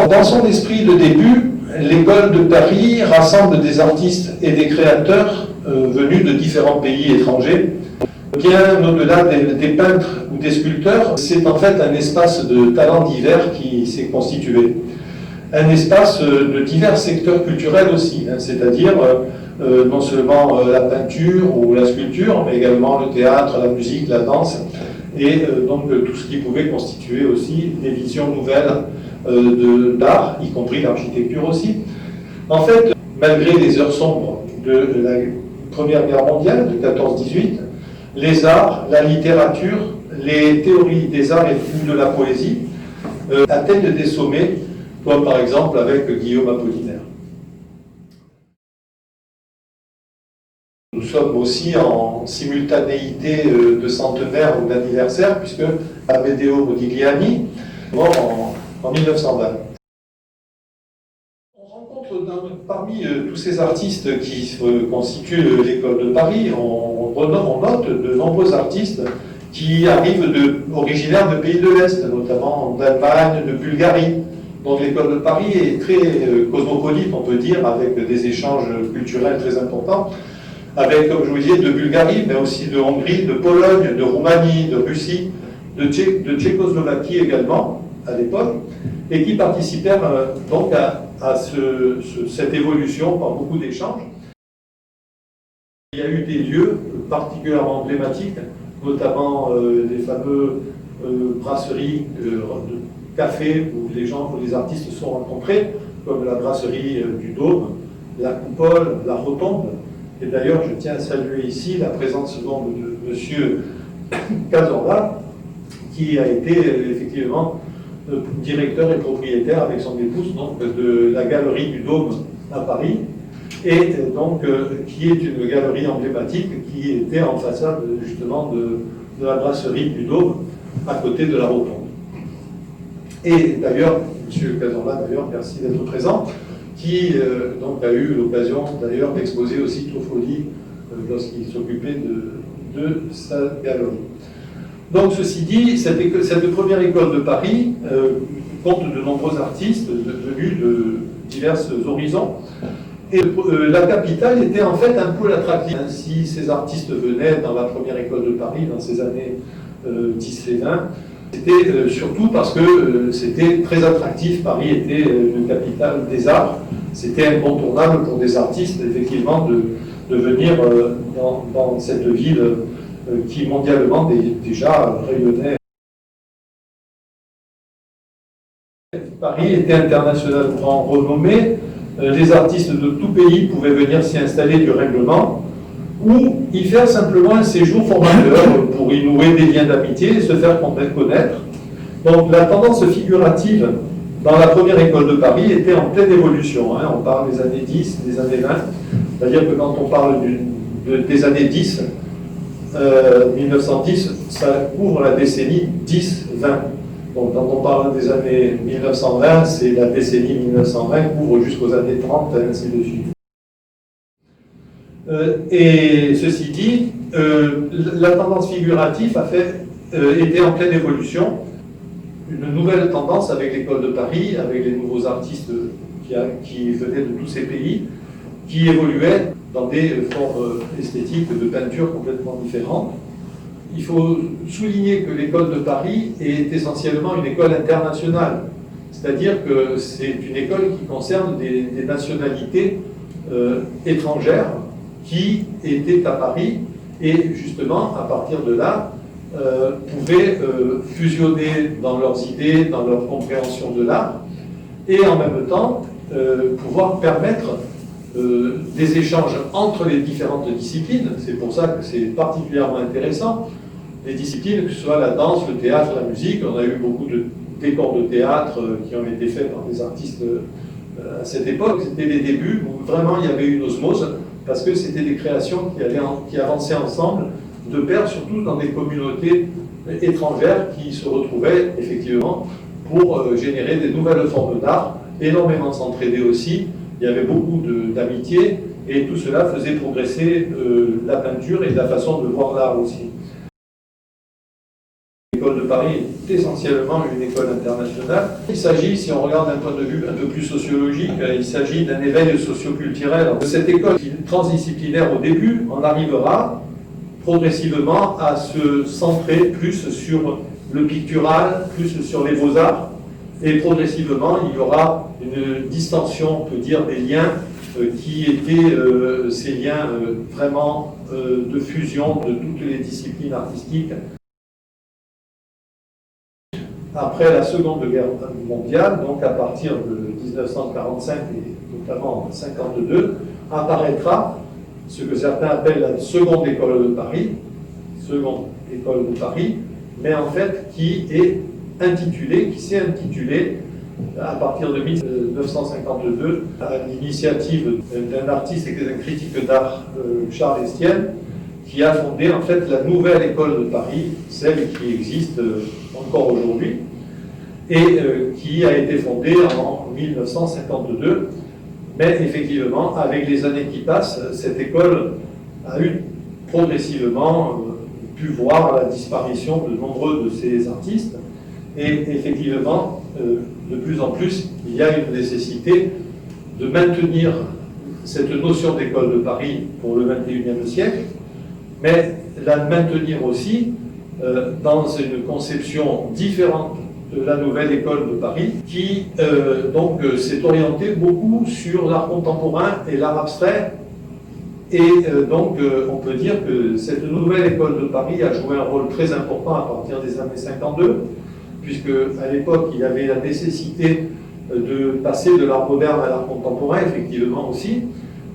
Dans son esprit de début, l'école de Paris rassemble des artistes et des créateurs venus de différents pays étrangers. Bien au-delà des peintres ou des sculpteurs, c'est en fait un espace de talents divers qui s'est constitué. Un espace de divers secteurs culturels aussi, c'est-à-dire non seulement la peinture ou la sculpture, mais également le théâtre, la musique, la danse, et donc tout ce qui pouvait constituer aussi des visions nouvelles d'art, y compris l'architecture aussi. En fait, malgré les heures sombres de la Première Guerre mondiale, de 14-18, les arts, la littérature, les théories des arts et de la poésie atteignent des sommets, comme par exemple avec Guillaume Apollinaire. Nous sommes aussi en simultanéité de centenaire ou d'anniversaire, puisque Amedeo Modigliani est mort en 1920. On rencontre parmi tous ces artistes qui constituent l'école de Paris, on note de nombreux artistes qui arrivent originaires de pays de l'Est, notamment d'Allemagne, de Bulgarie. Donc l'école de Paris est très cosmopolite, on peut dire, avec des échanges culturels très importants, avec, comme je vous disais, de Bulgarie, mais aussi de Hongrie, de Pologne, de Roumanie, de Russie, de Tchécoslovaquie également, à l'époque, et qui participèrent donc à cette évolution par beaucoup d'échanges. Il y a eu des lieux particulièrement emblématiques, notamment les fameux brasseries de café où les artistes se sont rencontrés, comme la brasserie du Dôme, la Coupole, la Rotonde. Et d'ailleurs, je tiens à saluer ici la présence donc de M. Cazorla, qui a été effectivement directeur et propriétaire avec son épouse donc, de la galerie du Dôme à Paris, et donc qui est une galerie emblématique qui était en façade justement de la brasserie du Dôme à côté de la Rotonde. Et d'ailleurs, M. Cazorla, merci d'être présent, qui donc a eu l'occasion d'ailleurs d'exposer aussi Toffoli lorsqu'il s'occupait de sa galerie. Donc ceci dit, cette première école de Paris compte de nombreux artistes venus de divers horizons. Et la capitale était en fait un pôle attractif. Si ces artistes venaient dans la première école de Paris, dans ces années 10 et 20, c'était surtout parce que c'était très attractif. Paris était une capitale des arts. C'était incontournable pour des artistes, effectivement, de venir dans cette ville qui, mondialement, déjà rayonnait. Paris était internationalement renommé. Les artistes de tout pays pouvaient venir s'y installer durablement ou y faire simplement un séjour formateur pour y nouer des liens d'amitié et se faire connaître. Donc la tendance figurative dans la première école de Paris était en pleine évolution. On parle des années 10, des années 20. C'est-à-dire que quand on parle des années 10, 1910, ça couvre la décennie 10-20. Donc quand on parle des années 1920, c'est la décennie 1920 couvre jusqu'aux années 30, et ainsi de suite. Et ceci dit, la tendance figurative était en pleine évolution. Une nouvelle tendance avec l'école de Paris, avec les nouveaux artistes qui venaient de tous ces pays, qui évoluaient dans des formes esthétiques de peinture complètement différentes. Il faut souligner que l'école de Paris est essentiellement une école internationale, c'est-à-dire que c'est une école qui concerne des nationalités étrangères qui étaient à Paris et justement, à partir de là, pouvaient fusionner dans leurs idées, dans leur compréhension de l'art, et en même temps pouvoir permettre des échanges entre les différentes disciplines. C'est pour ça que c'est particulièrement intéressant. Les disciplines, que ce soit la danse, le théâtre, la musique, on a eu beaucoup de décors de théâtre qui ont été faits par des artistes à cette époque. C'était les débuts où vraiment il y avait une osmose, parce que c'était des créations qui avançaient ensemble, de pair, surtout dans des communautés étrangères qui se retrouvaient effectivement pour générer des nouvelles formes d'art, énormément s'entraider aussi. Il y avait beaucoup d'amitié et tout cela faisait progresser la peinture et la façon de voir l'art aussi. L'école de Paris est essentiellement une école internationale. Il s'agit, si on regarde d'un point de vue un peu plus sociologique, il s'agit d'un éveil socioculturel. Cette école transdisciplinaire au début en arrivera progressivement à se centrer plus sur le pictural, plus sur les beaux-arts, et progressivement il y aura une distension, on peut dire, des liens qui étaient ces liens vraiment de fusion de toutes les disciplines artistiques. Après la Seconde Guerre mondiale, donc à partir de 1945 et notamment en 1952, apparaîtra ce que certains appellent la Seconde École de Paris, mais en fait qui s'est intitulée à partir de 1952 à l'initiative d'un artiste et d'un critique d'art, Charles Estienne, qui a fondé en fait la nouvelle école de Paris, celle qui existe encore aujourd'hui, et qui a été fondée en 1952. Mais effectivement, avec les années qui passent, cette école a eu progressivement pu voir la disparition de nombreux de ces artistes. Et effectivement, de plus en plus, il y a une nécessité de maintenir cette notion d'école de Paris pour le XXIe siècle, mais la maintenir aussi dans une conception différente de la nouvelle école de Paris, qui s'est orientée beaucoup sur l'art contemporain et l'art abstrait. Et on peut dire que cette nouvelle école de Paris a joué un rôle très important à partir des années 52, puisque à l'époque il y avait la nécessité de passer de l'art moderne à l'art contemporain, effectivement aussi,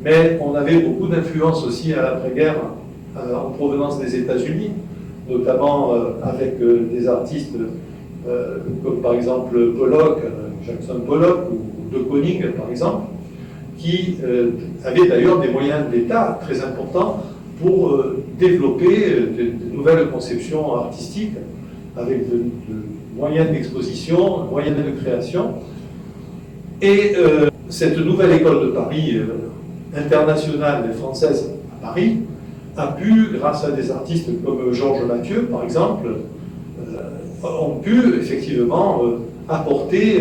mais on avait beaucoup d'influence aussi à l'après-guerre en provenance des États-Unis, notamment avec des artistes comme par exemple Pollock, Jackson Pollock ou de Kooning par exemple, qui avaient d'ailleurs des moyens d'État très importants pour développer de nouvelles conceptions artistiques avec de moyens d'exposition, moyens de création. Et cette nouvelle école de Paris internationale et française à Paris a pu, grâce à des artistes comme Georges Mathieu par exemple, ont pu effectivement apporter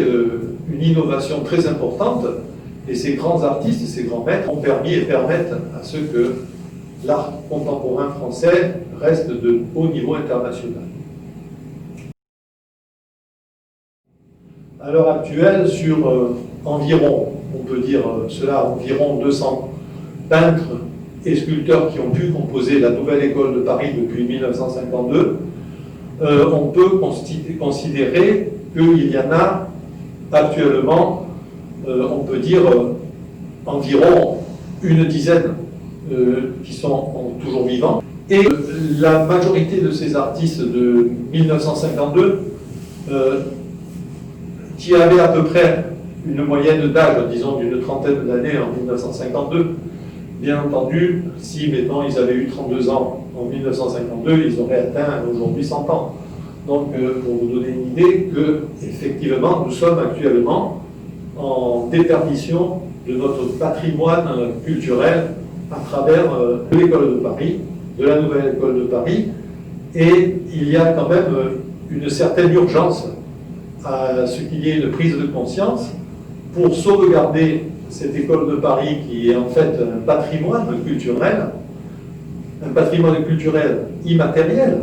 une innovation très importante, et ces grands artistes, ces grands maîtres ont permis et permettent à ce que l'art contemporain français reste de haut niveau international. À l'heure actuelle, sur environ, on peut dire cela, environ 200 peintres et sculpteurs qui ont pu composer la nouvelle école de Paris depuis 1952, on peut considérer qu'il y en a actuellement, on peut dire, environ une dizaine qui sont toujours vivants. Et la majorité de ces artistes de 1952, qui avaient à peu près une moyenne d'âge, disons, d'une trentaine d'années en 1952, bien entendu, si maintenant ils avaient eu 32 ans en 1952, ils auraient atteint aujourd'hui 100 ans. Donc, pour vous donner une idée, que effectivement, nous sommes actuellement en déperdition de notre patrimoine culturel à travers l'école de Paris, de la nouvelle école de Paris, et il y a quand même une certaine urgence à ce qu'il y ait une prise de conscience pour sauvegarder cette école de Paris qui est en fait un patrimoine culturel immatériel.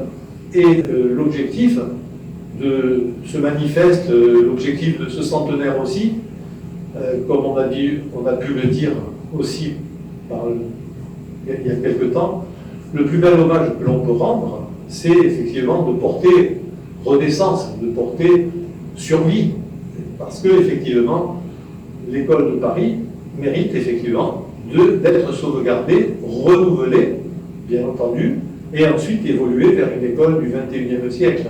Et l'objectif de ce manifeste, l'objectif de ce centenaire aussi, comme on a pu le dire aussi il y a quelque temps, le plus bel hommage que l'on peut rendre, c'est effectivement de porter renaissance, de porter survie, parce que effectivement, l'école de Paris mérite effectivement d'être sauvegardée, renouvelée, bien entendu, et ensuite évoluer vers une école du XXIe siècle.